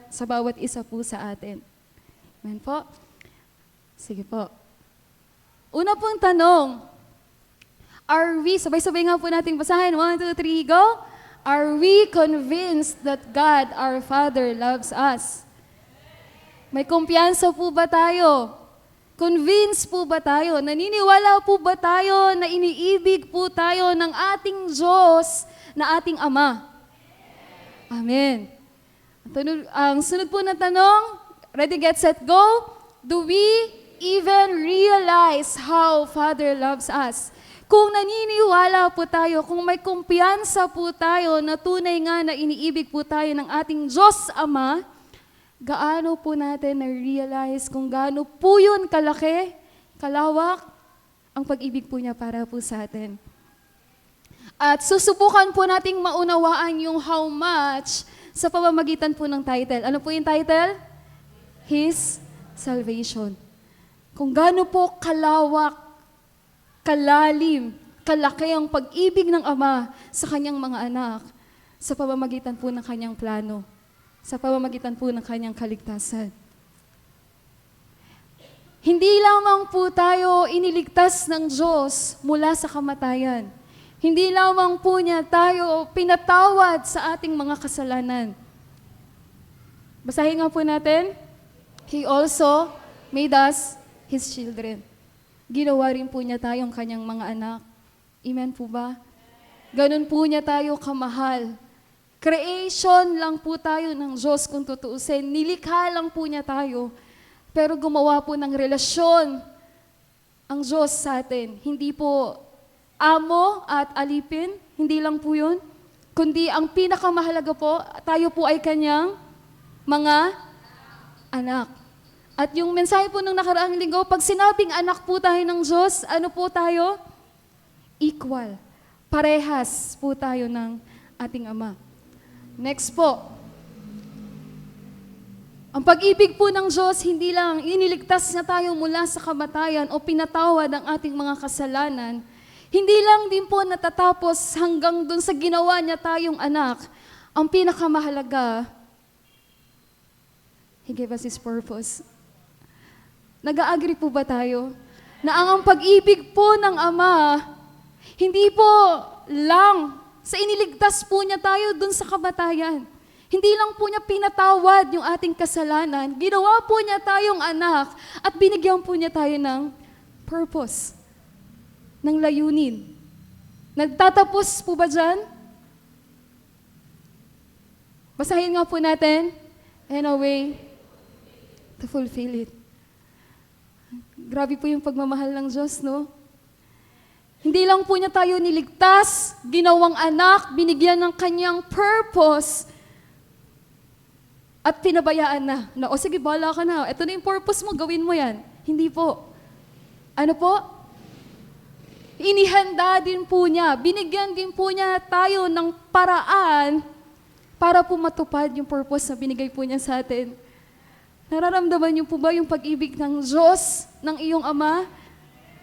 sa bawat isa po sa atin. Amen po? Sige po. Una pong tanong, are we, sabay-sabay nga po nating basahin, 1, 2, 3, go! Are we convinced that God, our Father, loves us? May kumpiyansa po ba tayo? Convinced po ba tayo? Naniniwala po ba tayo na iniibig po tayo ng ating Diyos na ating Ama? Amen. Ang sunod po na tanong, ready, get, set, go. Do we even realize how Father loves us? Kung naniniwala po tayo, kung may kumpiyansa po tayo na tunay nga na iniibig po tayo ng ating Diyos Ama, gaano po natin na-realize kung gaano po yun kalaki, kalawak, ang pag-ibig po niya para po sa atin. At susubukan po nating maunawaan yung how much sa pamamagitan po ng title. Ano po yung title? His Salvation. Kung gaano po kalawak, kalalim, kalaki ang pag-ibig ng Ama sa kanyang mga anak sa pamamagitan po ng kanyang plano, sa pamamagitan po ng kanyang kaligtasan. Hindi lamang po tayo iniligtas ng Diyos mula sa kamatayan. Hindi lamang po niya tayo pinatawad sa ating mga kasalanan. Basahin nga po natin. He also made us His children. Ginawa rin po niya tayong kanyang mga anak. Amen po ba? Ganun po niya tayo kamahal. Creation lang po tayo ng Diyos kung tutuusin. Nilikha lang po niya tayo. Pero gumawa po ng relasyon ang Diyos sa atin. Hindi po amo at alipin. Hindi lang po yun. Kundi ang pinakamahalaga po, tayo po ay kanyang mga anak. At yung mensahe po nung nakaraang linggo, pag sinabing anak po tayo ng Diyos, ano po tayo? Equal. Parehas po tayo ng ating Ama. Next po. Ang pag-ibig po ng Diyos, hindi lang iniligtas niya tayo mula sa kamatayan o pinatawad ang ating mga kasalanan. Hindi lang din po natatapos hanggang dun sa ginawa niya tayong anak. Ang pinakamahalaga, He gave us His purpose. Nag-a-agree po ba tayo na ang pag-ibig po ng Ama, hindi po lang sa iniligtas po niya tayo dun sa kamatayan. Hindi lang po niya pinatawad yung ating kasalanan, ginawa po niya tayong anak at binigyan po niya tayo ng purpose, ng layunin. Nagtatapos po ba dyan? Basahin nga po natin. And a way to fulfill it. Grabe po yung pagmamahal ng Diyos, no? Hindi lang po niya tayo niligtas, ginawang anak, binigyan ng kanyang purpose, at pinabayaan na, o sige, bahala ka na, ito na yung purpose mo, gawin mo yan. Hindi po. Ano po? Inihanda din po niya, binigyan din po niya tayo ng paraan para po matupad yung purpose na binigay po niya sa atin. Nararamdaman niyo po ba yung pag-ibig ng Diyos, ng iyong Ama,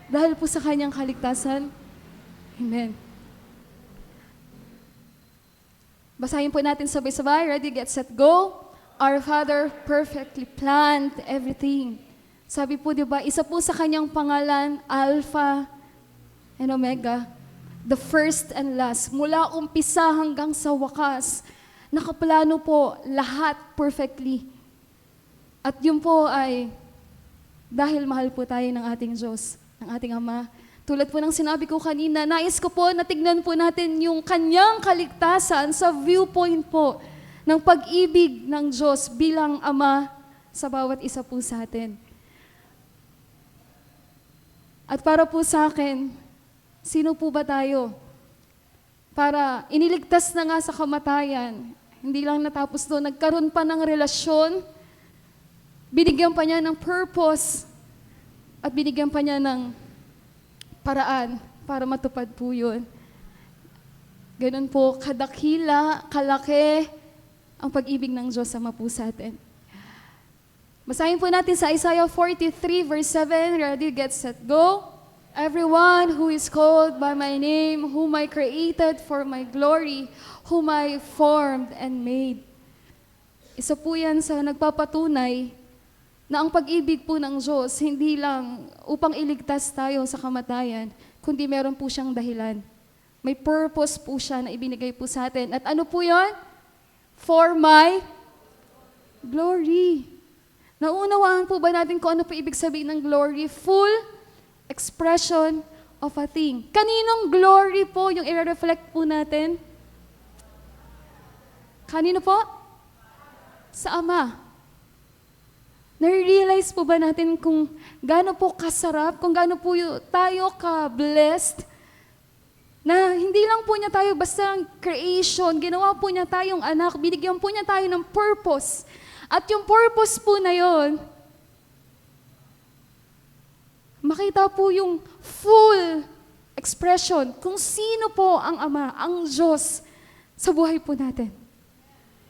dahil po sa kanyang kaligtasan? Amen. Basahin po natin sabay-sabay. Ready, get, set, go. Our Father perfectly planned everything. Sabi po, di ba, isa po sa kanyang pangalan, Alpha and Omega, the first and last. Mula umpisa hanggang sa wakas, nakaplano po lahat perfectly. At yun po ay dahil mahal po tayo ng ating Diyos, ng ating Ama. Tulad po ng sinabi ko kanina, nais ko po na tignan po natin yung kanyang kaligtasan sa viewpoint po ng pag-ibig ng Diyos bilang Ama sa bawat isa po sa atin. At para po sa akin, sino po ba tayo? Para iniligtas na nga sa kamatayan, hindi lang natapos doon, nagkaroon pa ng relasyon, binigyan pa niya ng purpose, at binigyan pa niya ng paraan para matupad po yun. Ganun po, kadakila, kalaki, ang pag-ibig ng Diyos Ama po sa atin. Basahin po natin sa Isaiah 43 verse 7. Ready, get, set, go. Everyone who is called by my name, whom I created for my glory, whom I formed and made. Isa po yan sa nagpapatunay na ang pag-ibig po ng Diyos, hindi lang upang iligtas tayo sa kamatayan, kundi meron po siyang dahilan. May purpose po siya na ibinigay po sa atin. At ano po yon? For my glory. Naunawaan po ba natin kung ano po ibig sabihin ng glory? Full expression of a thing. Kaninong glory po yung i-reflect po natin? Kanino po? Sa Ama. Na-realize po ba natin kung gaano po kasarap, kung gaano po tayo ka-blessed, na hindi lang po niya tayo basta creation, ginawa po niya tayong anak, binigyan po niya tayo ng purpose. At yung purpose po na yon, makita po yung full expression kung sino po ang Ama, ang Diyos sa buhay po natin.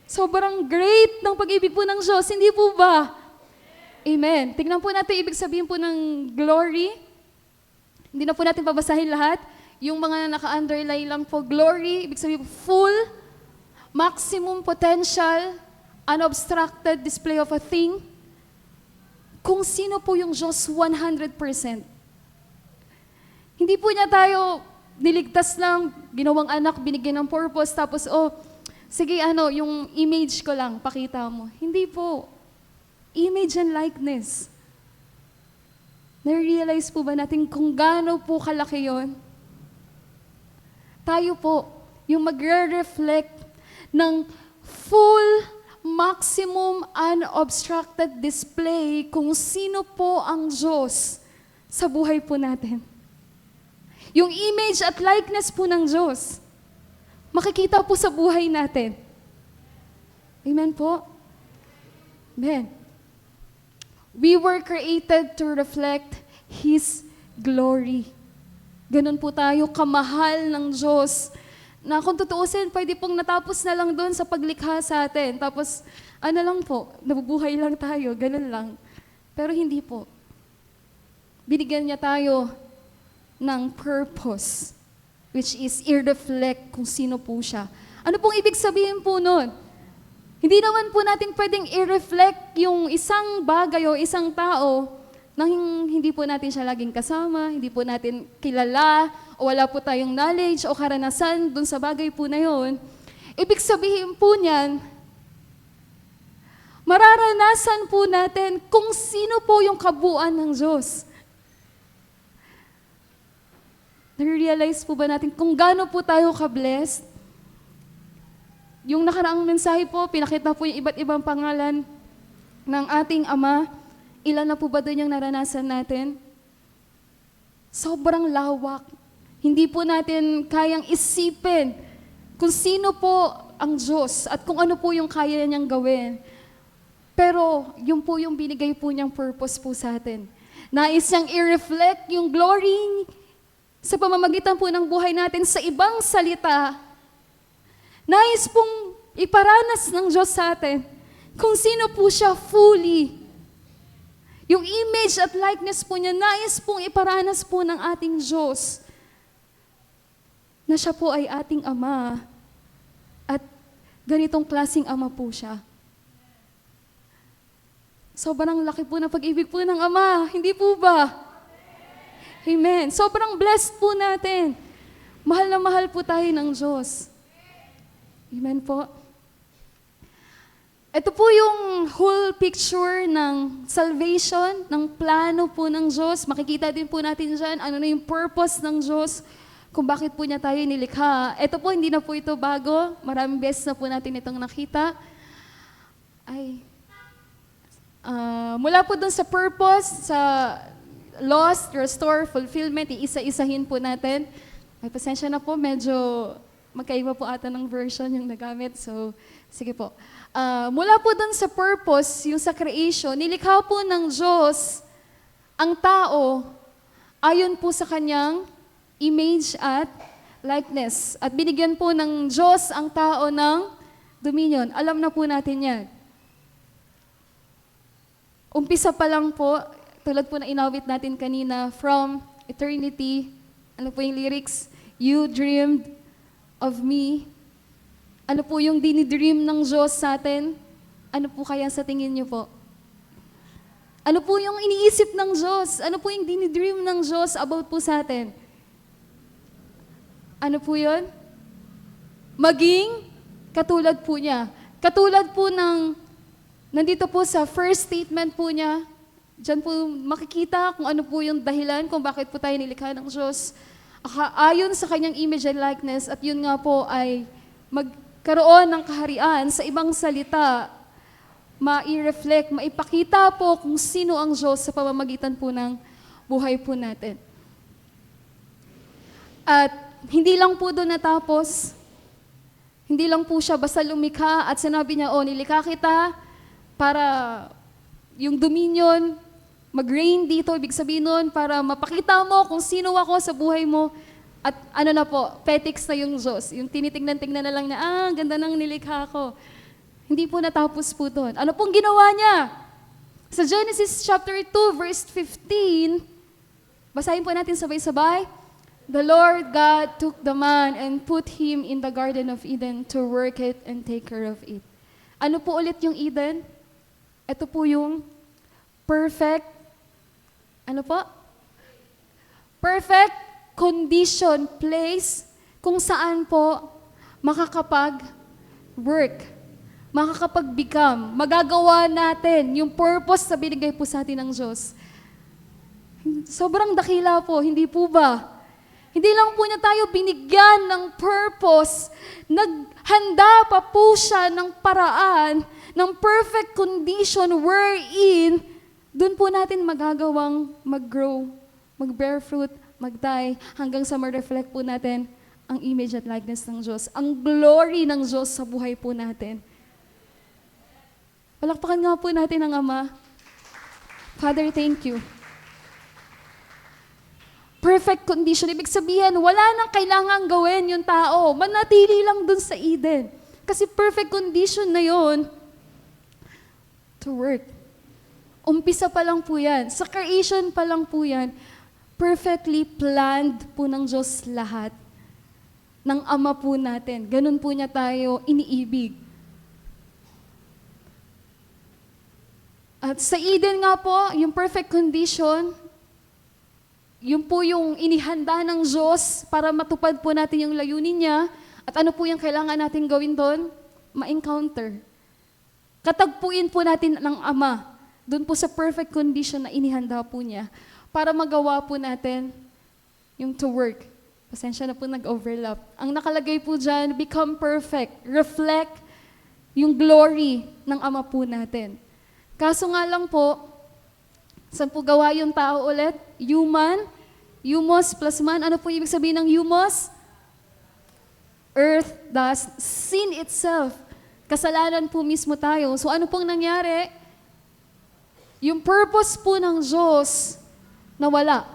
Sobrang great ng pag-ibig po ng Diyos, hindi po ba? Amen. Tingnan po natin ibig sabihin po ng glory. Hindi na po natin babasahin lahat. Yung mga naka-underline lang po, glory, ibig sabihin po full, maximum potential, unobstructed display of a thing. Kung sino po yung Diyos 100%. Hindi po niya tayo niligtas lang, ginawang anak, binigyan ng purpose, tapos sige yung image ko lang, pakita mo. Hindi po. Image and likeness. Na-realize po ba natin kung gaano po kalaki yon? Tayo po, yung magre-reflect ng full, maximum, unobstructed display kung sino po ang Diyos sa buhay po natin. Yung image at likeness po ng Diyos, makikita po sa buhay natin. Amen po? Amen. We were created to reflect His glory. Ganun po tayo, kamahal ng Diyos. Na kung tutuusin, pwede pong natapos na lang doon sa paglikha sa atin. Tapos, lang po, nabubuhay lang tayo, ganun lang. Pero hindi po. Binigyan niya tayo ng purpose, which is i-reflect kung sino po siya. Ano pong ibig sabihin po nun? Hindi naman po natin pwedeng i-reflect yung isang bagay o isang tao nang hindi po natin siya laging kasama, hindi po natin kilala, o wala po tayong knowledge o karanasan dun sa bagay po na yun. Ibig sabihin po niyan, mararanasan po natin kung sino po yung kabuuan ng Diyos. Nare-realize po ba natin kung gaano po tayo ka-blessed? Yung nakaraang mensahe po, pinakita po yung iba't ibang pangalan ng ating Ama. Ilan na po ba doon yung naranasan natin? Sobrang lawak. Hindi po natin kayang isipin kung sino po ang Diyos at kung ano po yung kaya niyang gawin. Pero yun po yung binigay po niyang purpose po sa atin. Nais niyang i-reflect yung glory sa pamamagitan po ng buhay natin sa ibang salita. Nais pong iparanas ng Diyos sa atin kung sino po siya fully. Yung image at likeness po niya, nais pong iparanas po ng ating Diyos na siya po ay ating Ama at ganitong klaseng Ama po siya. Sobrang laki po ng pag-ibig po ng Ama, hindi po ba? Amen. Sobrang blessed po natin. Mahal na mahal po tayo ng Diyos. Amen po. Ito po yung whole picture ng salvation, ng plano po ng Diyos. Makikita din po natin dyan ano na yung purpose ng Diyos, kung bakit po niya tayo nilikha. Ito po, hindi na po ito bago. Maraming beses na po natin itong nakita. Mula po dun sa purpose, sa lost, restore, fulfillment, iisa-isahin po natin. May pasensya na po, medyo magkaiba po ata ng version yung nagamit. So, sige po. Mula po dun sa purpose, yung sa creation, nilikha po ng Diyos ang tao ayon po sa kanyang image at likeness. At binigyan po ng Diyos ang tao ng dominion. Alam na po natin yan. Umpisa pa lang po, tulad po na inawit natin kanina, from eternity, ano po yung lyrics? You dreamed of me. Ano po yung dinidream ng Diyos sa atin? Ano po kaya sa tingin niyo po? Ano po yung iniisip ng Diyos? Ano po yung dinidream ng Diyos about po sa atin? Ano po yun? Maging katulad po niya. Katulad po ng, nandito po sa first statement po niya, diyan po makikita kung ano po yung dahilan kung bakit po tayo nilikha ng Diyos. Ayon sa kanyang image and likeness, at yun nga po ay magkaroon ng kaharian. Sa ibang salita, mai-reflect, maipakita po kung sino ang Diyos sa pamamagitan po ng buhay po natin. At hindi lang po doon natapos, hindi lang po siya basta lumikha at sinabi niya, nilikha kita para yung dominion, mag-reign dito, ibig sabihin nun, para mapakita mo kung sino ako sa buhay mo. At ano na po, petics na yung Diyos. Yung tinitingnan-tingnan na lang na, ganda ng nilikha ko. Hindi po natapos po doon. Ano pong ginawa niya? Sa Genesis chapter 2, verse 15, basahin po natin sabay-sabay. The Lord God took the man and put him in the Garden of Eden to work it and take care of it. Ano po ulit yung Eden? Ito po yung perfect, ano po? Perfect condition, place, kung saan po makakapag-work, makakapag-become, magagawa natin yung purpose na binigay po sa atin ng Diyos. Sobrang dakila po, hindi po ba? Hindi lang po niya tayo binigyan ng purpose, naghanda pa po siya ng paraan, ng perfect condition wherein doon po natin magagawang mag-grow, mag-bear fruit, mag-die, hanggang sa ma-reflect po natin ang image at likeness ng Diyos, ang glory ng Diyos sa buhay po natin. Palakpakan nga po natin ang Ama. Father, thank you. Perfect condition. Ibig sabihin, wala nang kailangang gawin yung tao. Manatili lang dun sa Eden. Kasi perfect condition na yon to work. Umpisa pa lang po yan. Sa creation pa lang po yan. Perfectly planned po ng Diyos lahat. Ng Ama po natin. Ganun po niya tayo iniibig. At sa Eden nga po, yung perfect condition, yun po yung inihanda ng Diyos para matupad po natin yung layunin niya. At ano po yung kailangan natin gawin doon? Ma-encounter. Katagpuin po natin ng Ama, doon po sa perfect condition na inihanda po niya, para magawa po natin yung to work. Pasensya na po nag-overlap. Ang nakalagay po dyan, become perfect, reflect yung glory ng Ama po natin. Kaso nga lang po, saan po gawa yung tao ulit? Human, humus plus man. Ano po ibig sabihin ng humus? Earth, dust, sin itself. Kasalanan po mismo tayo. So ano pong nangyari? Yung purpose po ng Diyos nawala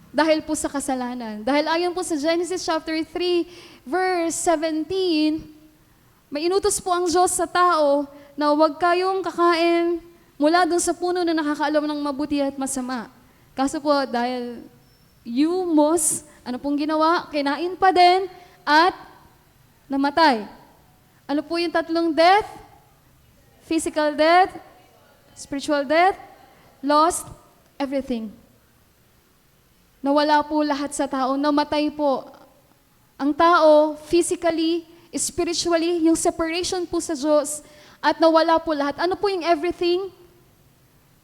dahil po sa kasalanan. Dahil ayon po sa Genesis chapter 3, verse 17, may inutos po ang Diyos sa tao na huwag kayong kakain mula dun sa puno na nakakaalam ng mabuti at masama. Kaso po, dahil humus, ano pong ginawa? Kinain pa din at namatay. Ano po yung tatlong death? Physical death, spiritual death, lost everything. Nawala po lahat sa tao, namatay po. Ang tao, physically, spiritually, yung separation po sa Diyos, at nawala po lahat. Ano po yung everything?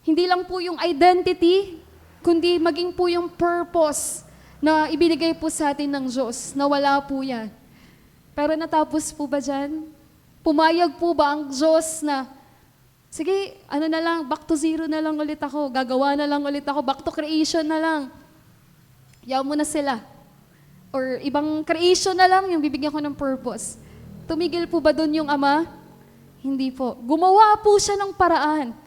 Hindi lang po yung identity, kundi maging po yung purpose na ibinigay po sa atin ng Diyos. Nawala po yan. Pero natapos po ba dyan? Pumayag po ba ang Diyos na, sige, ano na lang, back to zero na lang ulit ako, gagawa na lang ulit ako, back to creation na lang. Yaw mo na sila. Or ibang creation na lang yung bibigyan ko ng purpose. Tumigil po ba doon yung Ama? Hindi po. Gumawa po siya ng paraan.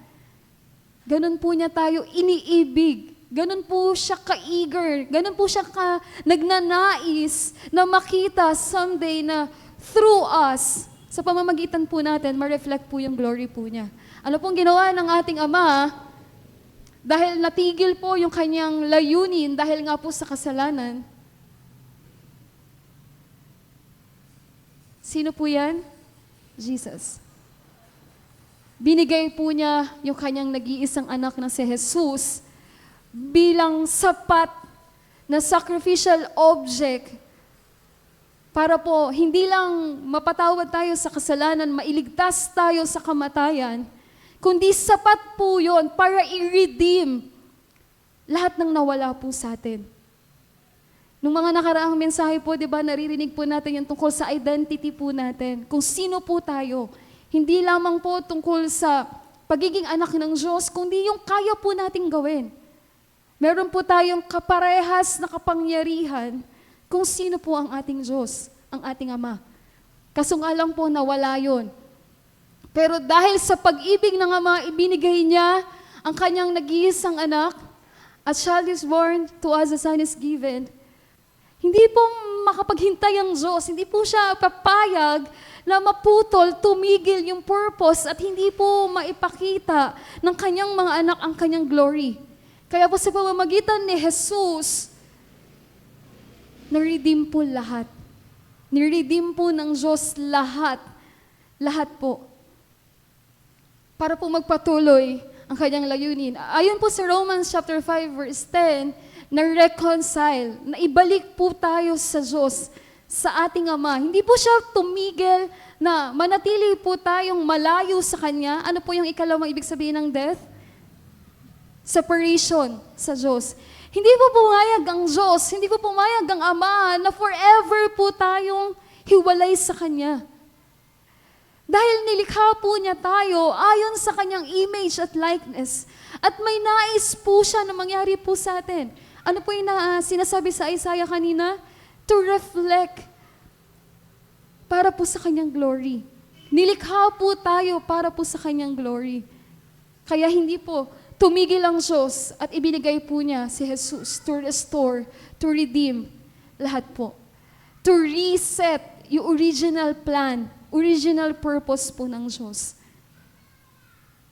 Ganun po niya tayo iniibig. Ganun po siya ka-eager. Ganun po siya nagnanais na makita someday na through us, sa pamamagitan po natin, ma-reflect po yung glory po niya. Ano pong ginawa ng ating Ama? Dahil natigil po yung kanyang layunin dahil nga po sa kasalanan. Sino po yan? Jesus. binigay po niya yung kanyang nag-iisang anak na si Jesus bilang sapat na sacrificial object para po hindi lang mapatawad tayo sa kasalanan, mailigtas tayo sa kamatayan, kundi sapat po yun para i-redeem lahat ng nawala po sa atin. Nung mga nakaraang mensahe po, di ba, naririnig po natin yung tungkol sa identity po natin, kung sino po tayo. Hindi lamang po tungkol sa pagiging anak ng Diyos, kundi yung kaya po nating gawin. Meron po tayong kaparehas na kapangyarihan kung sino po ang ating Diyos, ang ating Ama. Kaso nga lang po nawala yun. Pero dahil sa pag-ibig ng Ama, ibinigay niya ang kanyang nag-iisang anak, a child is born, to us a son is given. Hindi po makapaghintay ang Diyos, hindi po siya papayag na maputol, tumigil yung purpose at hindi po maipakita ng kanyang mga anak ang kanyang glory. Kaya po sa pamamagitan ni Jesus, na-redeem po lahat. Ni-redeem po ng Diyos lahat. Lahat po. Para po magpatuloy ang kanyang layunin. Ayon po sa Romans chapter 5 verse 10, na-reconcile, na ibalik po tayo sa Diyos, sa ating Ama. Hindi po siya tumigil na manatili po tayong malayo sa Kanya. Ano po yung ikalawang ibig sabihin ng death? Separation sa Diyos. Hindi po pumayag ang Diyos, hindi po pumayag ang Ama na forever po tayong hiwalay sa Kanya. Dahil nilikha po niya tayo ayon sa Kanyang image at likeness. At may nais po siya na mangyari po sa atin. Ano po yung sinasabi sa Isaiah kanina? To reflect para po sa Kanyang glory. Nilikha po tayo para po sa Kanyang glory. Kaya hindi po tumigil ang Diyos at ibinigay po niya si Jesus to restore, to redeem, lahat po. To reset yung original plan, original purpose po ng Diyos.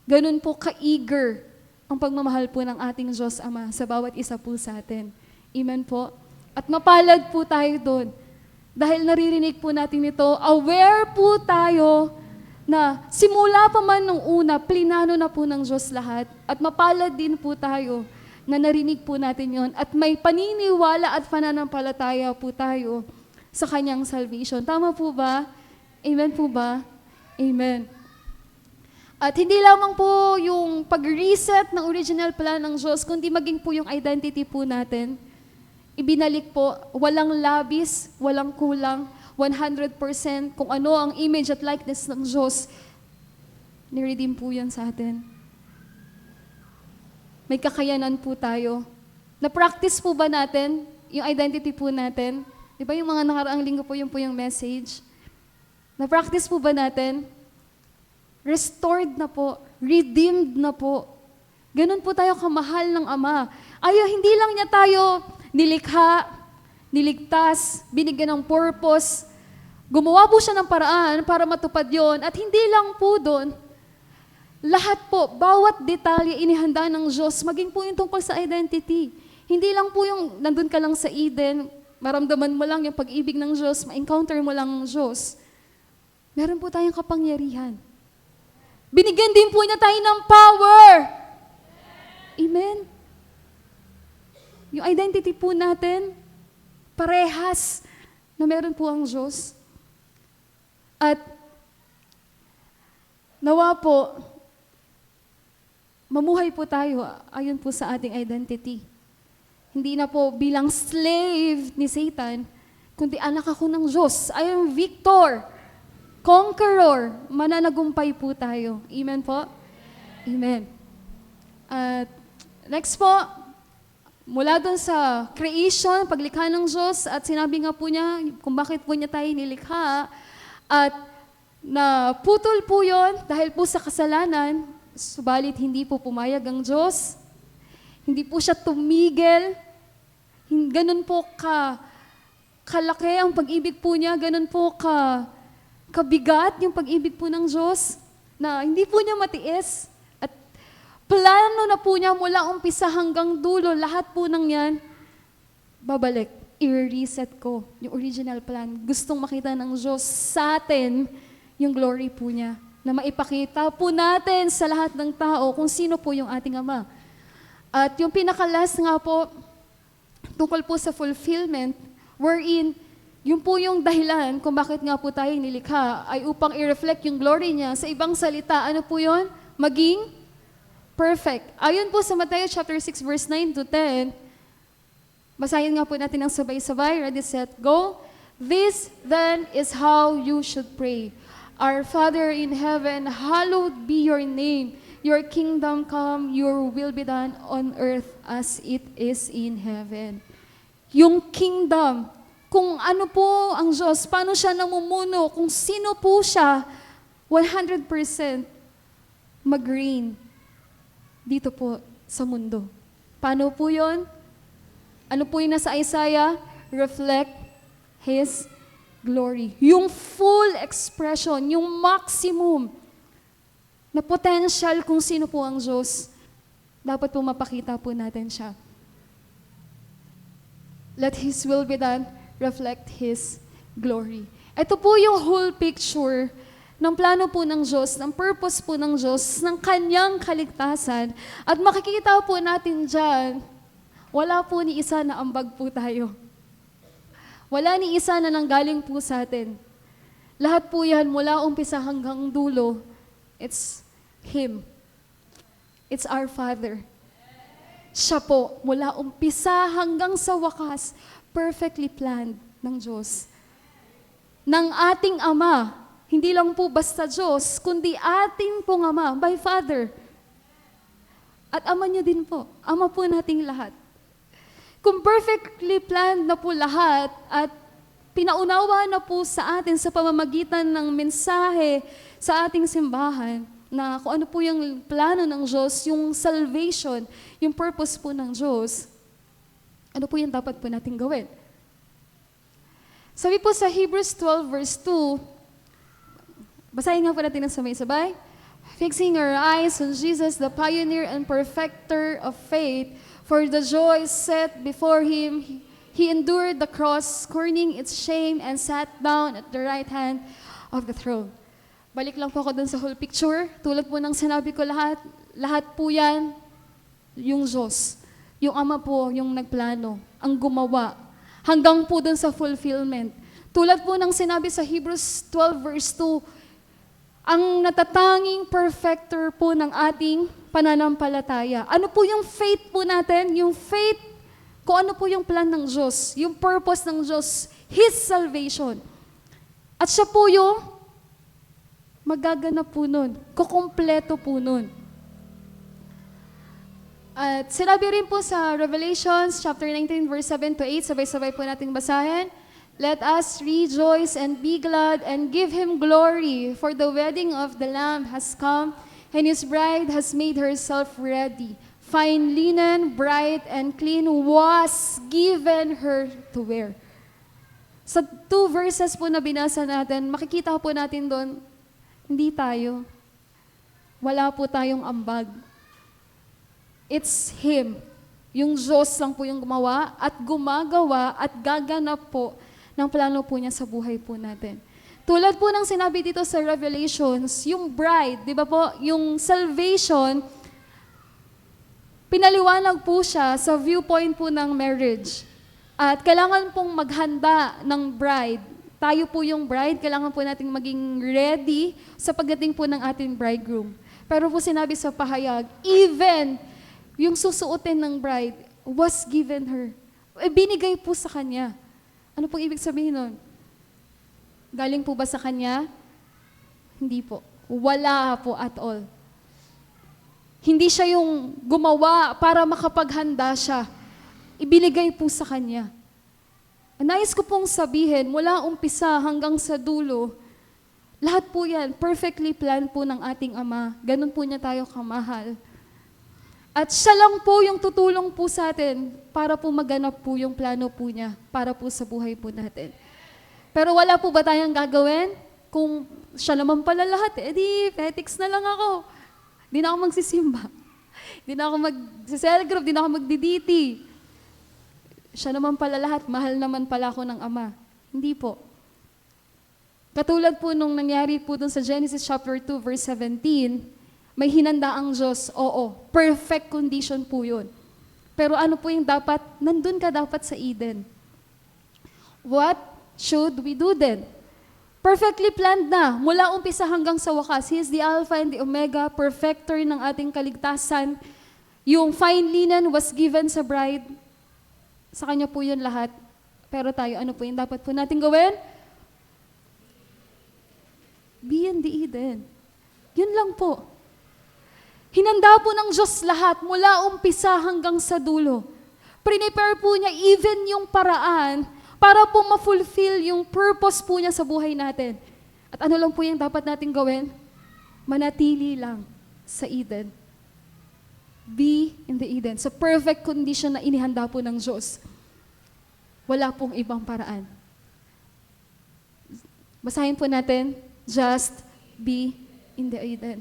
Ganun po ka-eager ang pagmamahal po ng ating Diyos Ama sa bawat isa po sa atin. Amen po. At mapalad po tayo doon. Dahil naririnig po natin ito, aware po tayo na simula pa man nung una, plinano na po ng Diyos lahat. At mapalad din po tayo na narinig po natin yon. At may paniniwala at pananampalataya po tayo sa Kanyang salvation. Tama po ba? Amen po ba? Amen. At hindi lamang po yung pag-reset ng original plan ng Diyos, kundi maging po yung identity po natin. Ibinalik po, walang labis, walang kulang, 100% kung ano ang image at likeness ng Diyos, ni-redeem po yan sa atin. May kakayanan po tayo. Na-practice po ba natin yung identity po natin? Di ba yung mga nakaraang linggo po yung message? Na-practice po ba natin? Restored na po, redeemed na po. Ganun po tayo kamahal ng Ama. Hindi lang niya tayo nilikha, niligtas, binigyan ng purpose. Gumawa po siya ng paraan para matupad yon. At hindi lang po doon, lahat po, bawat detalye inihanda ng Diyos, maging po yung tungkol sa identity. Hindi lang po yung nandun ka lang sa Eden, maramdaman mo lang yung pag-ibig ng Diyos, ma-encounter mo lang ng Diyos. Meron po tayong kapangyarihan. Binigyan din po niya tayo ng power. Amen. Yung identity po natin, parehas na meron po ang Diyos. At nawa po, mamuhay po tayo ayon po sa ating identity. Hindi na po bilang slave ni Satan, kundi anak ako ng Diyos. I am victor, conqueror, mananagumpay po tayo. Amen po? Amen. At next po, mula doon sa creation, paglikha ng Diyos, at sinabi nga po niya kung bakit po niya tayo nilikha, at naputol po yon dahil po sa kasalanan, subalit hindi po pumayag ang Diyos, hindi po siya tumigil, ganun po kalaki ang pag-ibig po niya, ganun po kabigat yung pag-ibig po ng Diyos, na hindi po niya matiis. At plano na po niya mula umpisa hanggang dulo, lahat po ng yan, babalik, i-reset ko yung original plan. Gustong makita ng Diyos sa atin yung glory po niya. na maipakita po natin sa lahat ng tao kung sino po yung ating Ama. At yung pinaka-last nga po, tungkol po sa fulfillment, wherein yun po yung dahilan kung bakit nga po tayo nilikha ay upang i-reflect yung glory niya. Sa ibang salita, ano po yun? Maging perfect. Ayon po sa Matthew chapter 6 verse 9 to 10, basahin nga po natin ng sabay-sabay. Ready, set, go. This then is how you should pray. Our Father in heaven, hallowed be your name. Your kingdom come, your will be done on earth as it is in heaven. Yung kingdom, kung ano po ang Diyos, paano siya namumuno, kung sino po siya, 100% mag-reign dito po sa mundo. Paano po yun? Ano po yung nasa Isaiah? Reflect His glory. Yung full expression, yung maximum na potential kung sino po ang Diyos, dapat po mapakita po natin siya. Let His will be done, reflect His glory. Ito po yung whole picture ng plano po ng Diyos, ng purpose po ng Diyos, ng Kanyang kaligtasan. At makikita po natin dyan, wala po ni isa na ambag po tayo. Wala ni isa na nanggaling po sa atin. Lahat po yan, mula umpisa hanggang dulo, it's Him. It's our Father. Siya po, mula umpisa hanggang sa wakas, perfectly planned ng Diyos. Ng ating Ama, hindi lang po basta Diyos, kundi ating pong Ama, by Father. At Ama niyo din po, Ama po nating lahat. Kung perfectly planned na po lahat at pinaunawa na po sa atin sa pamamagitan ng mensahe sa ating simbahan na kung ano po yung plano ng Diyos, yung salvation, yung purpose po ng Diyos, ano po yung dapat po natin gawin? Sabi po sa Hebrews 12 verse 2, basahin nga po natin ng sabay-sabay. Fixing our eyes on Jesus, the pioneer and perfecter of faith, for the joy set before Him, He endured the cross, scorning its shame, and sat down at the right hand of the throne. Balik lang po ako dun sa whole picture. Tulad po ng sinabi ko lahat po yan, yung Diyos. Yung Ama po, yung nagplano, ang gumawa. Hanggang po dun sa fulfillment. Tulad po ng sinabi sa Hebrews 12 verse 2, ang natatanging perfecter po ng ating pananampalataya. Ano po yung faith po natin? Yung faith, kung ano po yung plan ng Diyos, yung purpose ng Diyos, His salvation. At siya po yung magaganap po nun, kukumpleto po nun. At sinabi rin po sa Revelations chapter 19 verse 7 to 8, sabay-sabay po nating basahin. Let us rejoice and be glad and give Him glory, for the wedding of the Lamb has come, and His bride has made herself ready. Fine linen, bright and clean, was given her to wear. Sa 2 verses po na binasa natin, makikita po natin doon, hindi tayo. Wala po tayong ambag. It's Him. Yung Diyos lang po yung gumawa at gumagawa at gaganap po ng plano po niya sa buhay po natin. Tulad po ng sinabi dito sa Revelations, yung bride, di ba po, yung salvation, pinaliwanag po siya sa viewpoint po ng marriage. At kailangan pong maghanda ng bride. Tayo po yung bride, kailangan po nating maging ready sa pagdating po ng ating bridegroom. Pero po sinabi sa pahayag, even yung susuotin ng bride was given her. Binigay po sa kanya. Ano pong ibig sabihin nun? Galing po ba sa kanya? Hindi po. Wala po at all. Hindi siya yung gumawa para makapaghanda siya. Ibinigay po sa kanya. Nais ko pong sabihin, mula umpisa hanggang sa dulo, lahat po yan, perfectly planned po ng ating Ama. Ganun po niya tayo kamahal. At siya lang po yung tutulong po sa atin para po maganap po yung plano po niya para po sa buhay po natin. Pero wala po ba tayong gagawin? Kung siya naman pala lahat, edi petics na lang ako. Di na ako magsisimba. Di na ako mag-cell group, di na ako magdi-DT. Siya naman pala lahat, mahal naman pala ako ng Ama. Hindi po. Katulad po nung nangyari po dun sa Genesis chapter 2 verse 17, may hinanda ang Diyos, oo, perfect condition po yun. Pero ano po yung dapat? Nandun ka dapat sa Eden. What should we do then? Perfectly planned na, mula umpisa hanggang sa wakas. He is the Alpha and the Omega, perfecter ng ating kaligtasan. Yung fine linen was given sa bride. Sa Kanya po yun lahat. Pero tayo, ano po yung dapat po natin gawin? Be in the Eden. Yun lang po. Hinanda po ng Diyos lahat mula umpisa hanggang sa dulo. Prepare po niya even yung paraan para po ma-fulfill yung purpose po niya sa buhay natin. At ano lang po yung dapat natin gawin? Manatili lang sa Eden. Be in the Eden. Sa perfect condition na inihanda po ng Diyos. Wala pong ibang paraan. Basahin po natin, just be in the Eden.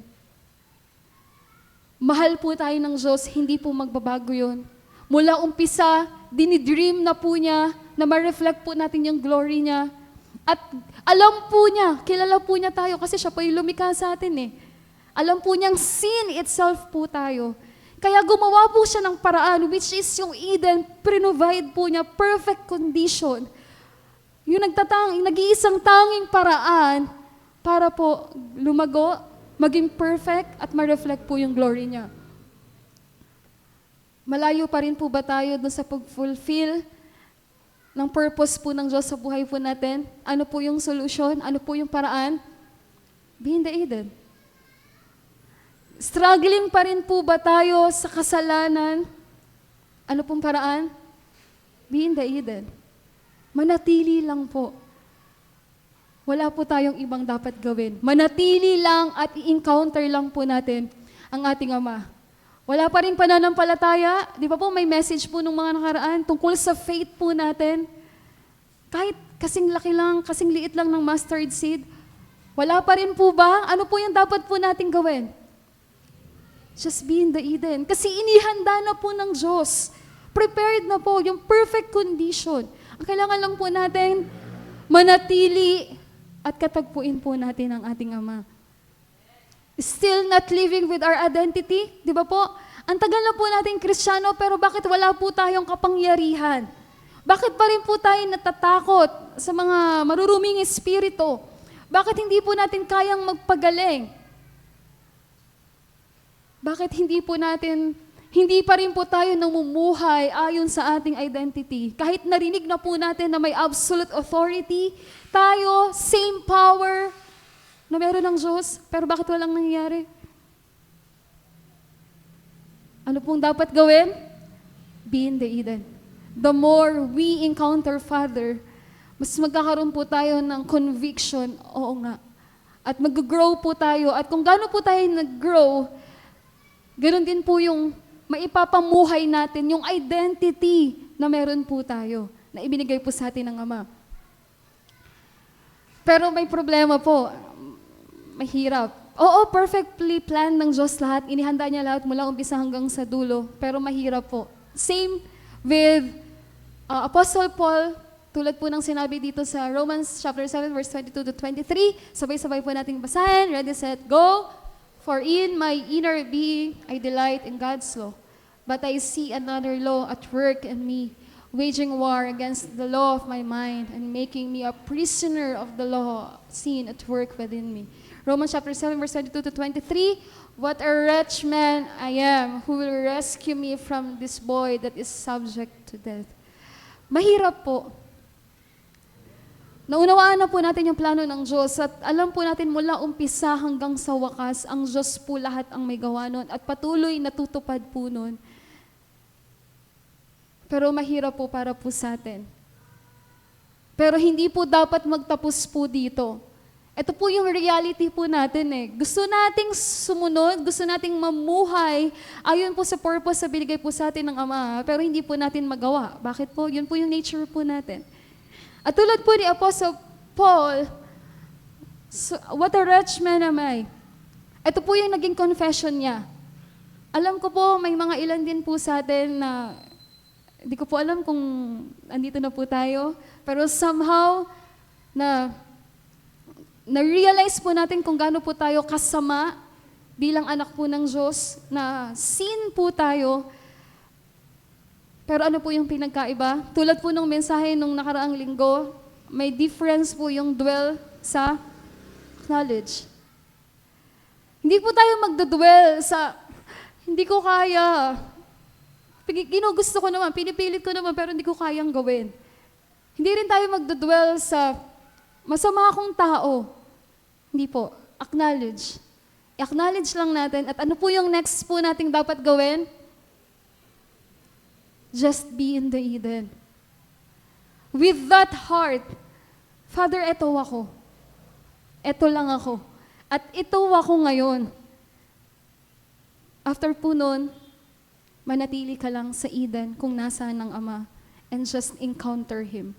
Mahal po tayo ng Diyos, hindi po magbabago yun. Mula umpisa, dinidream na po niya na ma-reflect po natin yung glory niya. At alam po niya, kilala po niya tayo kasi siya po yung lumikha sa atin eh. Alam po niyang sin itself po tayo. Kaya gumawa po siya ng paraan, which is yung Eden, provide po niya perfect condition. Yung nag-iisang tanging paraan para po lumago, maging perfect at ma-reflect po yung glory niya. Malayo pa rin po ba tayo dun sa pag-fulfill ng purpose po ng Diyos sa buhay po natin? Ano po yung solution? Ano po yung paraan? Be in the Eden. Struggling pa rin po ba tayo sa kasalanan? Ano pong paraan? Be in the Eden. Manatili lang po. Wala po tayong ibang dapat gawin. Manatili lang at i-encounter lang po natin ang ating Ama. Wala pa rin pananampalataya. Di ba po may message po nung mga nakaraan tungkol sa faith po natin. Kahit kasing laki lang, kasing liit lang ng mustard seed, wala pa rin po ba? Ano po yung dapat po natin gawin? Just be in the Eden. Kasi inihanda na po ng Diyos. Prepared na po yung perfect condition. Ang kailangan lang po natin, manatili at katagpuin po natin ang ating Ama. Still not living with our identity, di ba po? Ang tagal na po natin Kristiyano, pero bakit wala po tayong kapangyarihan? Bakit pa rin po tayo natatakot sa mga maruruming espiritu? Bakit hindi po natin kayang magpagaling? Bakit hindi pa rin po tayo namumuhay ayon sa ating identity? Kahit narinig na po natin na may absolute authority, tayo, same power na meron ng Diyos, pero bakit walang nangyayari? Ano pong dapat gawin? Be in the Eden. The more we encounter Father, mas magkakaroon po tayo ng conviction, oo nga. At mag-grow po tayo. At kung gaano po tayo nag-grow, ganoon din po yung maipapamuhay natin, yung identity na meron po tayo, na ibinigay po sa atin ng Ama. Pero may problema po, mahirap. Oo, perfectly planned ng Diyos lahat, inihanda niya lahat mula umpisa hanggang sa dulo, pero mahirap po. Same with Apostle Paul, tulad po ng sinabi dito sa Romans chapter 7, verse 22 to 23, sabay-sabay po nating basahin, ready, set, go. For in my inner being, I delight in God's law. But I see another law at work in me, waging war against the law of my mind and making me a prisoner of the law, sin at work within me. Romans chapter 7, verse 22 to 23, what a wretched man I am, who will rescue me from this boy that is subject to death. Mahirap po. Naunawaan na po natin yung plano ng Diyos at alam po natin mula umpisa hanggang sa wakas, ang Diyos po lahat ang may gawa nun at patuloy natutupad po nun. Pero mahirap po para po sa atin. Pero hindi po dapat magtapos po dito. Ito po yung reality po natin eh. Gusto nating sumunod, gusto nating mamuhay ayon po sa purpose sa binigay po sa atin ng Ama, pero hindi po natin magawa. Bakit po? Yun po yung nature po natin. At tulad po ni Apostle Paul, so, what a wretched man am I. Ito po yung naging confession niya. Alam ko po, may mga ilan din po sa atin na, hindi ko po alam kung andito na po tayo, pero somehow, na na-realize po natin kung gaano po tayo kasama bilang anak po ng Diyos, na sin po tayo. Pero ano po yung pinagkaiba? Tulad po ng mensahe nung nakaraang linggo, may difference po yung dwell sa knowledge. Hindi po tayo magdadwell sa, hindi ko kaya. Ginugusto ko naman, pinipilit ko naman, pero hindi ko kayang gawin. Hindi rin tayo magdadwell sa masama akong tao. Hindi po. Acknowledge. I-acknowledge lang natin. At ano po yung next po nating dapat gawin? Just be in the Eden. With that heart, Father, eto ako. Eto lang ako. At ito ako ngayon. After po nun, manatili ka lang sa Eden kung nasaan ang Ama and just encounter Him.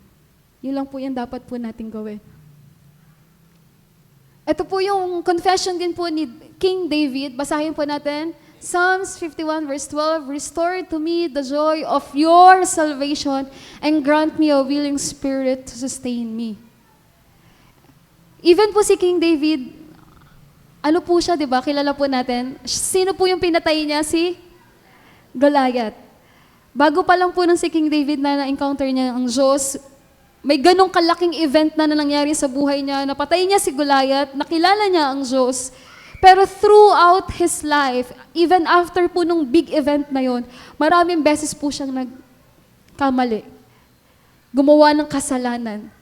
Yun lang po yung dapat po nating gawin. Ito po yung confession din po ni King David. Basahin po natin. Psalms 51 verse 12, "Restore to me the joy of your salvation and grant me a willing spirit to sustain me." Even po si King David, ano po siya, di ba? Kilala po natin. Sino po yung pinatay niya? Si Goliath. Bago pa lang po ng si King David na na-encounter niya ang Diyos, may ganong kalaking event na nangyari sa buhay niya. Napatay niya si Goliath, nakilala niya ang Diyos. Pero throughout his life, even after po nung big event na yon, maraming beses po siyang nagkamali. Gumawa ng kasalanan.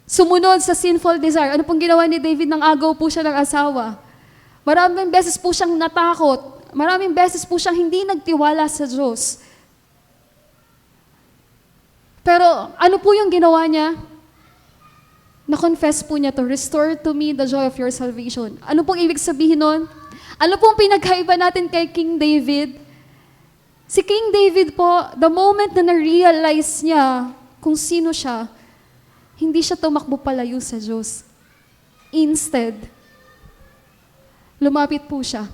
Sumunod sa sinful desire. Ano pong ginawa ni David? Nang agaw po siya ng asawa. Maraming beses po siyang natakot. Maraming beses po siyang hindi nagtiwala sa Diyos. Pero ano po yung ginawa niya? Na-confess po niya to, "Restore to me the joy of your salvation." Ano pong ibig sabihin nun? Ano pong pinagkaiba natin kay King David? Si King David po, the moment na na-realize niya kung sino siya, hindi siya tumakbo palayo sa Diyos. Instead, lumapit po siya.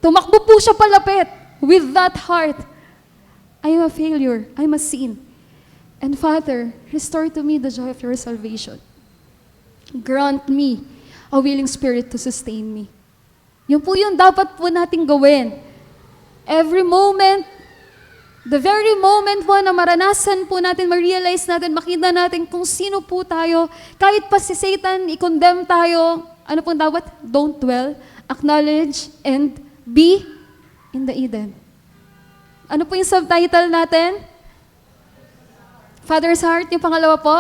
Tumakbo po siya palapit with that heart. "I am a failure. I am a sin. And Father, restore to me the joy of your salvation. Grant me a willing spirit to sustain me." Yun po yung dapat po nating gawin. Every moment, the very moment po na maranasan po natin, ma-realize natin, makita natin kung sino po tayo, kahit pa si Satan, i-condemn tayo, ano po dapat? Don't dwell, acknowledge, and be in the Eden. Ano po yung subtitle natin? Father's Heart, yung pangalawa po,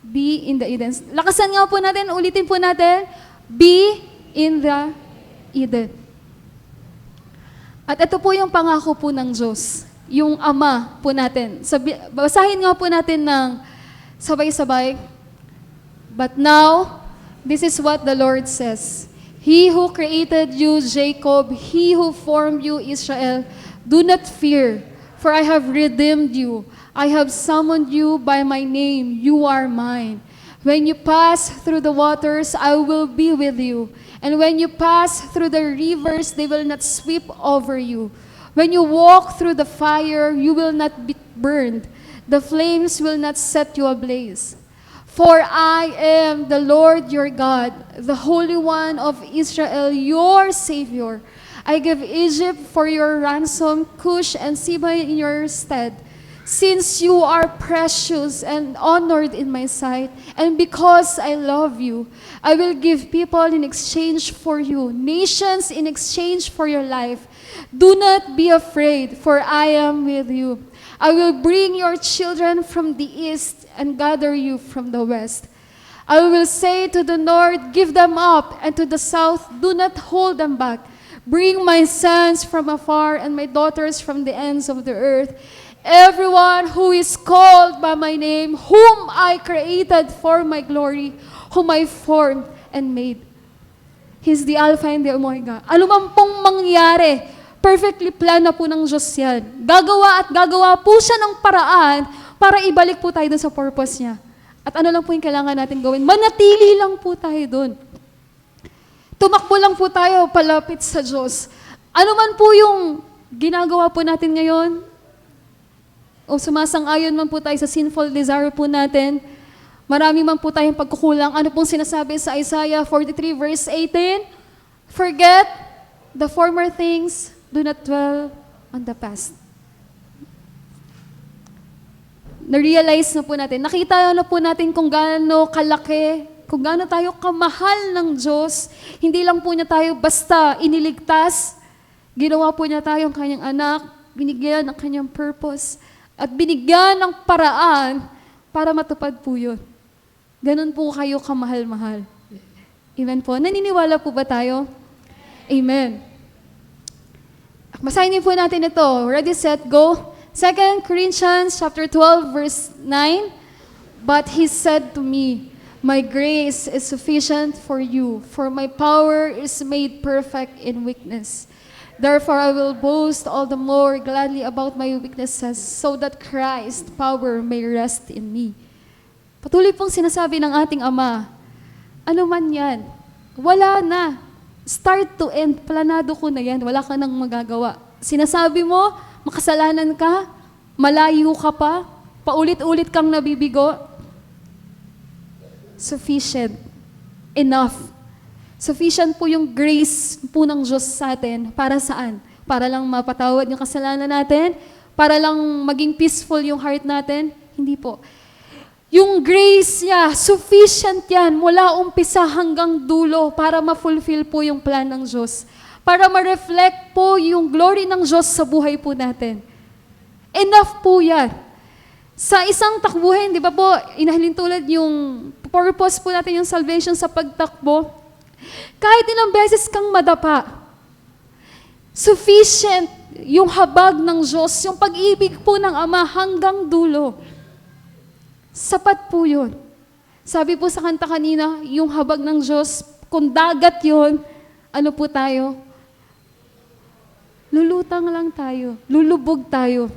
be in the Eden. Lakasan nga po natin, ulitin po natin, be in the Eden. At ito po yung pangako po ng Diyos, yung Ama po natin. Basahin nga po natin ng sabay-sabay. "But now, this is what the Lord says. He who created you, Jacob, He who formed you, Israel, do not fear, for I have redeemed you. I have summoned you by my name. You are mine. When you pass through the waters, I will be with you. And when you pass through the rivers, they will not sweep over you. When you walk through the fire, you will not be burned. The flames will not set you ablaze. For I am the Lord your God, the Holy One of Israel, your Savior. I give Egypt for your ransom, Cush and Seba in your stead. Since you are precious and honored in my sight, and because I love you, I will give people in exchange for you, nations in exchange for your life. Do not be afraid, for I am with you. I will bring your children from the east and gather you from the west. I will say to the north, give them up, and to the south, do not hold them back. Bring my sons from afar and my daughters from the ends of the earth. Everyone who is called by my name, whom I created for my glory, whom I formed and made." He's the Alpha and the Omega. Anuman pong mangyari, perfectly plan na po ng Diyos yan. Gagawa at gagawa po siya ng paraan para ibalik po tayo dun sa purpose niya. At ano lang po yung kailangan natin gawin? Manatili lang po tayo dun. Tumakbo lang po tayo palapit sa Diyos. Ano man po yung ginagawa po natin ngayon, o sumasang-ayon man po tayo sa sinful desire po natin, Marami man po tayong pagkukulang. Ano pong sinasabi sa Isaiah 43 verse 18? Forget the former things, do not dwell on the past. Na-realize na po natin, nakita na po natin kung gaano kalaki, kung gaano tayo kamahal ng Diyos. Hindi lang po niya tayo basta iniligtas, ginawa po niya tayong kanyang anak, binigyan ng kanyang purpose, at binigyan ng paraan para matupad po yun. Ganon po kayo kamahal-mahal. Amen po. Naniniwala po ba tayo? Amen. Basahin po natin ito. Ready, set, go. 2 Corinthians chapter 12, verse 9. But he said to me, my grace is sufficient for you, for my power is made perfect in weakness. Therefore, I will boast all the more gladly about my weaknesses, so that Christ's power may rest in me. Patuloy pong sinasabi ng ating Ama, ano man yan, wala na. Start to end, planado ko na yan, wala ka nang magagawa. Sinasabi mo, makasalanan ka, malayo ka pa, paulit-ulit kang nabibigo, sufficient, enough. Sufficient po yung grace po ng Diyos sa atin. Para saan? Para lang mapatawad yung kasalanan natin? Para lang maging peaceful yung heart natin? Hindi po. Yung grace niya, sufficient yan mula umpisa hanggang dulo para ma-fulfill po yung plan ng Diyos. Para ma-reflect po yung glory ng Diyos sa buhay po natin. Enough po yan. Sa isang takbuhin, di ba po, inahalin tulad yung purpose po natin yung salvation sa pagtakbo. Kahit ilang beses kang madapa, sufficient yung habag ng Diyos, yung pag-ibig po ng Ama hanggang dulo. Sapat po yun. Sabi po sa kanta kanina, yung habag ng Diyos, kung dagat yun, ano po tayo? Lulutang lang tayo, lulubog tayo.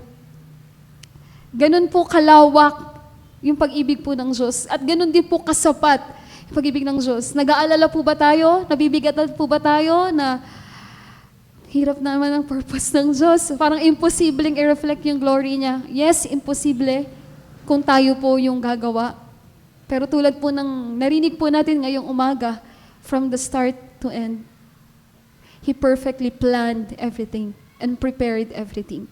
Ganun po kalawak yung pag-ibig po ng Diyos. At ganun din po kasapat yung pag-ibig ng Diyos. Nag-aalala po ba tayo? Nabibigatan po ba tayo na hirap naman ang purpose ng Diyos? Parang imposibleng i-reflect yung glory niya. Yes, imposible kung tayo po yung gagawa. Pero tulad po ng narinig po natin ngayong umaga, from the start to end, He perfectly planned everything and prepared everything.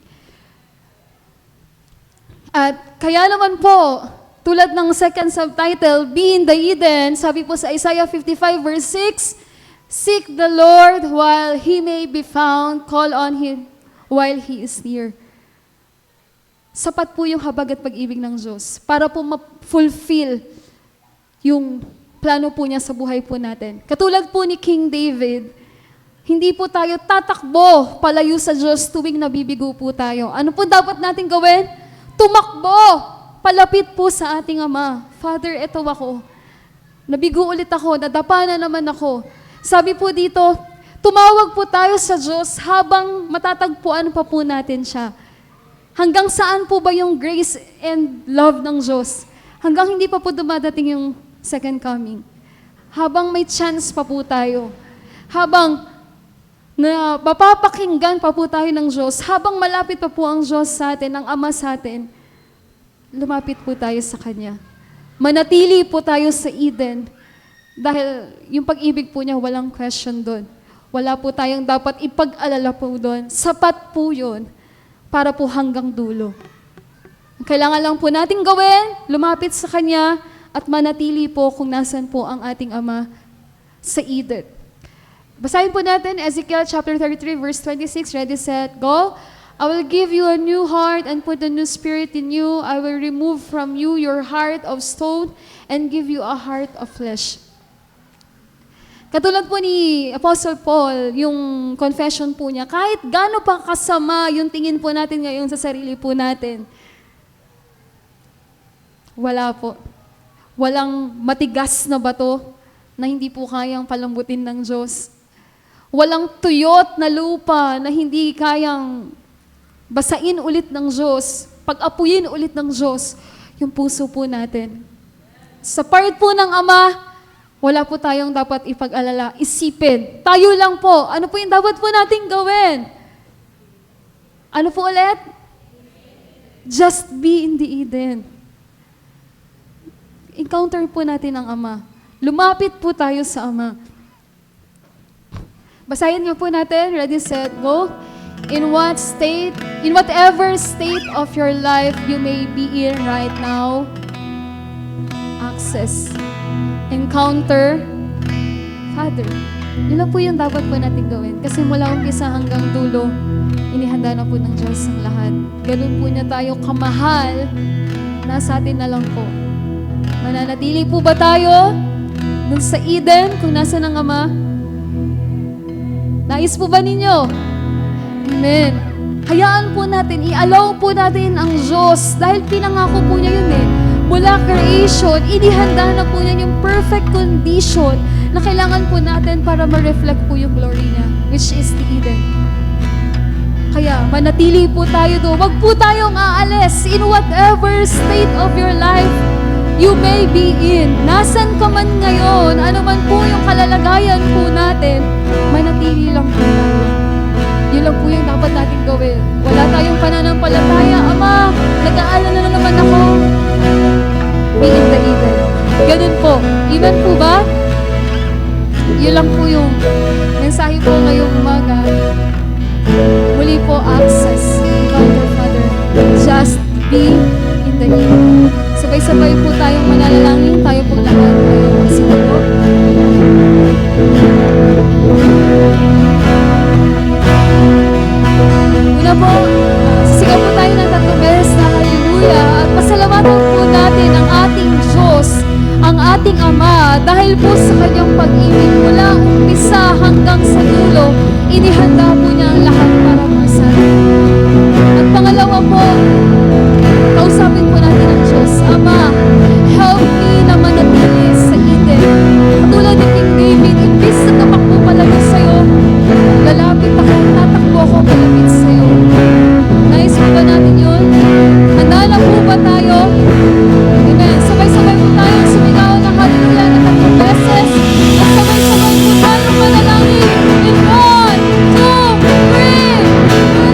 At kaya naman po, tulad ng second subtitle, Be in the Eden, sabi po sa Isaiah 55 verse 6, seek the Lord while He may be found, call on Him while He is near. Sapat po yung habag at pag-ibig ng Diyos para po ma-fulfill yung plano po niya sa buhay po natin. Katulad po ni King David, hindi po tayo tatakbo palayo sa Diyos tuwing nabibigo po tayo. Ano po dapat natin gawin? Tumakbo! Palapit po sa ating Ama. Father, eto ako. Nabigo ulit ako, nadapa na naman ako. Sabi po dito, tumawag po tayo sa Diyos habang matatagpuan pa po natin siya. Hanggang saan po ba yung grace and love ng Diyos? Hanggang hindi pa po dumadating yung second coming. Habang may chance pa po tayo. Habang na mapapakinggan pa po tayo ng Diyos, habang malapit pa po ang Diyos sa atin, ang Ama sa atin, lumapit po tayo sa Kanya. Manatili po tayo sa Eden, dahil yung pag-ibig po niya, walang question doon. Wala po tayong dapat ipag-alala po doon. Sapat po yun para po hanggang dulo. Ang kailangan lang po natin gawin, lumapit sa Kanya at manatili po kung nasan po ang ating Ama sa Eden. Basahin po natin Ezekiel chapter 33 verse 26. Ready, set, go. I will give you a new heart and put a new spirit in you. I will remove from you your heart of stone and give you a heart of flesh. Katulad po ni Apostle Paul, yung confession po niya, kahit gaano pa kasama yung tingin po natin ngayon sa sarili po natin, wala po. Walang matigas na bato na hindi po kayang palambutin ng Diyos. Walang tuyot na lupa na hindi kayang basain ulit ng Diyos, pag-apuyin ulit ng Diyos yung puso po natin. Sa part po ng Ama, wala po tayong dapat ipag-alala, isipin. Tayo lang po. Ano po yung dapat po nating gawin? Ano po ulit? Just be in the Eden. encounter po natin ang Ama. Lumapit po tayo sa Ama. Basahin nga po natin. Ready, set, go. In whatever state of your life you may be in right now, access, encounter, Father. Yun lang po yung dapat po natin gawin. Kasi mula umpisa hanggang dulo, inihanda na po ng Diyos ang lahat. Ganun po niya tayo kamahal, nasa atin na lang po. Mananatili po ba tayo dun sa Eden kung nasa ng Ama? Nais po ba ninyo? Amen. Hayaan po natin, i-allow po natin ang Diyos dahil pinangako po niya yun eh. Mula creation, inihanda na po niya yung perfect condition na kailangan po natin para ma-reflect po yung glory niya, which is the Eden. Kaya, manatili po tayo doon. Wag po tayong aalis in whatever state of your life you may be in. Nasaan ka man ngayon, ano man po yung kalalagayan po natin, manatili lang po tayo. Yun lang po yung dapat natin gawin. Wala tayong pananampalataya. Ama, nag-aalala na naman ako. Be in the Eden. Ganun po. Amen po ba? Yun lang po yung mensahe po ngayong umaga. Muli po, access. Encounter, Father. Just be in the Eden. Sabay-sabay po tayong manalangin. Tayo pong lahat. Tayo magsigaw. Una po, sisigaw po tayo ng 3 beses na hallelujah at pasalamatan po natin ang ating Diyos, ang ating Ama, dahil po sa kanyang pag-ibig mula umpisa hanggang sa dulo, inihanda po niya ang lahat para sa atin. At pangalawa po, kausapin po natin ang Diyos, Ama, help me na manatili sa Eden. Tulad ni King David, imbis na tumakbo palagi sa'yo, lalapit ako, tatakbo ako palapit sa'yo. Nais mo ba natin yun? Handa na po ba tayo? Amen. Sabay-sabay po tayo sumigaw ng hallelujah na 3 beses. At sabay-sabay po tayo manalangin in 1, 2, 3.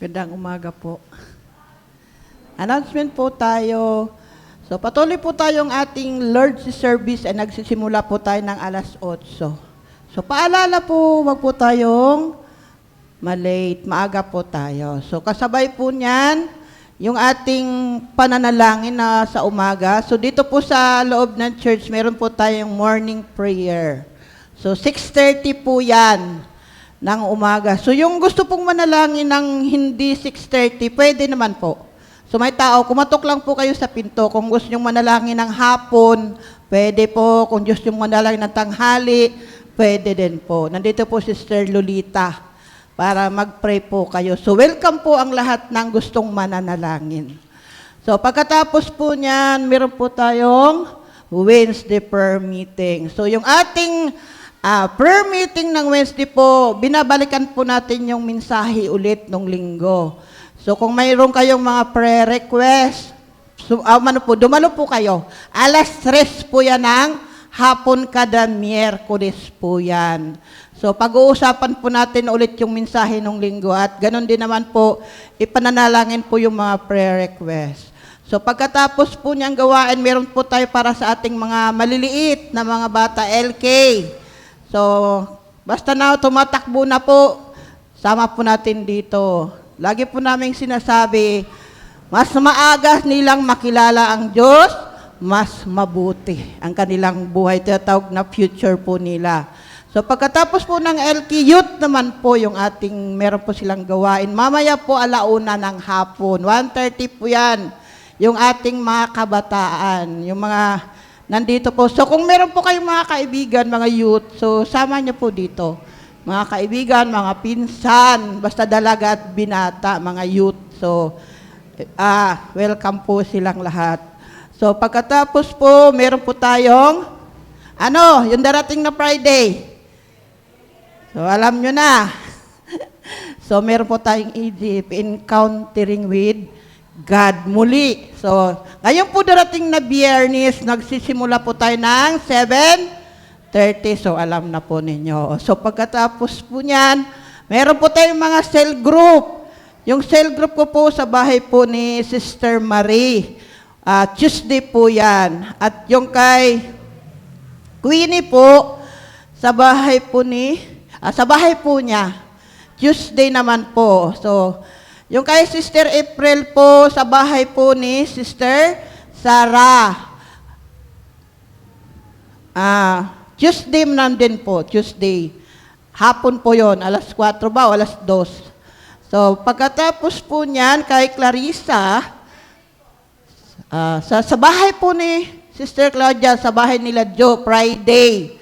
Magandang umaga po. Announcement po tayo. So patuloy po tayong ating Lord's Service ay nagsisimula po tayo ng alas 8. So paalala po, wag po tayong malate, maaga po tayo. So kasabay po niyan, yung ating pananalangin na sa umaga. So dito po sa loob ng church, meron po tayong morning prayer. So 6:30 po yan ng umaga. So yung gusto pong manalangin ng hindi 6:30, pwede naman po. So may tao, kumatok lang po kayo sa pinto. Kung gusto nyong manalangin ng hapon, pwede po. Kung gusto nyong manalangin ng tanghali, pwede din po. Nandito po Sister Lolita para mag-pray po kayo. So welcome po ang lahat ng gustong mananalangin. So pagkatapos po niyan, meron po tayong Wednesday prayer meeting. So yung ating prayer meeting ng Wednesday po, binabalikan po natin yung mensahe ulit nung linggo. So kung mayroon kayong mga prayer request, dumalo po kayo. Alas 3 po yan ng hapon kada Miyerkules po yan. So pag-uusapan po natin ulit yung mensahe nung linggo at ganun din naman po, ipananalangin po yung mga prayer request. So pagkatapos po niyang gawain, meron po tayo para sa ating mga maliliit na mga bata, LK. So basta na tumatakbo na po, sama po natin dito. Lagi po namin sinasabi, mas maaga nilang makilala ang Diyos, mas mabuti ang kanilang buhay. Tinatawag na future po nila. So pagkatapos po ng LK Youth naman po yung ating, meron po silang gawain. Mamaya po alauna ng hapon, 1:30 po yan, yung ating mga kabataan, yung mga nandito po. So kung meron po kayong mga kaibigan, mga youth, so sama niyo po dito. Mga kaibigan, mga pinsan, basta dalaga at binata, mga youth. So, welcome po silang lahat. So, pagkatapos po, meron po tayong, yung darating na Friday. So, alam nyo na. So, meron po tayong Egypt, Encountering with God muli. So, ngayon po darating na Biyernes, nagsisimula po tayo ng 7:30. So, alam na po ninyo. So, pagkatapos po niyan, meron po tayong mga cell group. Yung cell group ko po sa bahay po ni Sister Marie. Tuesday po yan. At yung kay Queenie po, sa bahay po niya. Tuesday naman po. So, yung kay Sister April po, sa bahay po ni Sister Sarah. Tuesday nandun po, Tuesday. Hapon po yon, alas 4 ba o alas 2. So, pagkatapos po niyan, kay Clarissa, sa bahay po ni Sister Claudia, sa bahay nila Joe, Friday.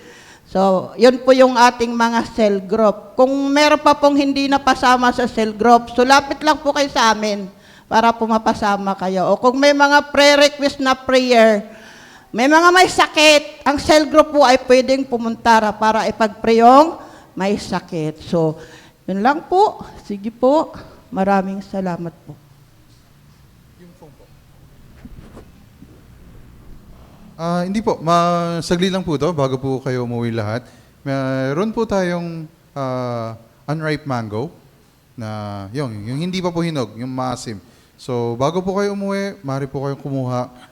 So, yun po yung ating mga cell group. Kung meron pa pong hindi napasama sa cell group, so lapit lang po kayo sa amin para po mapasama kayo. O kung may mga prayer request na prayer, may mga may sakit, ang cell group po ay pwedeng pumunta para ipag-pray yung may sakit. So, yun lang po. Sige po. Maraming salamat po. Yung phone po. Hindi po. Sagli lang po to bago po kayo umuwi lahat. Meron po tayong unripe mango na yung hindi pa po hinog, yung maasim. So, bago po kayo umuwi, maaari po kayong kumuha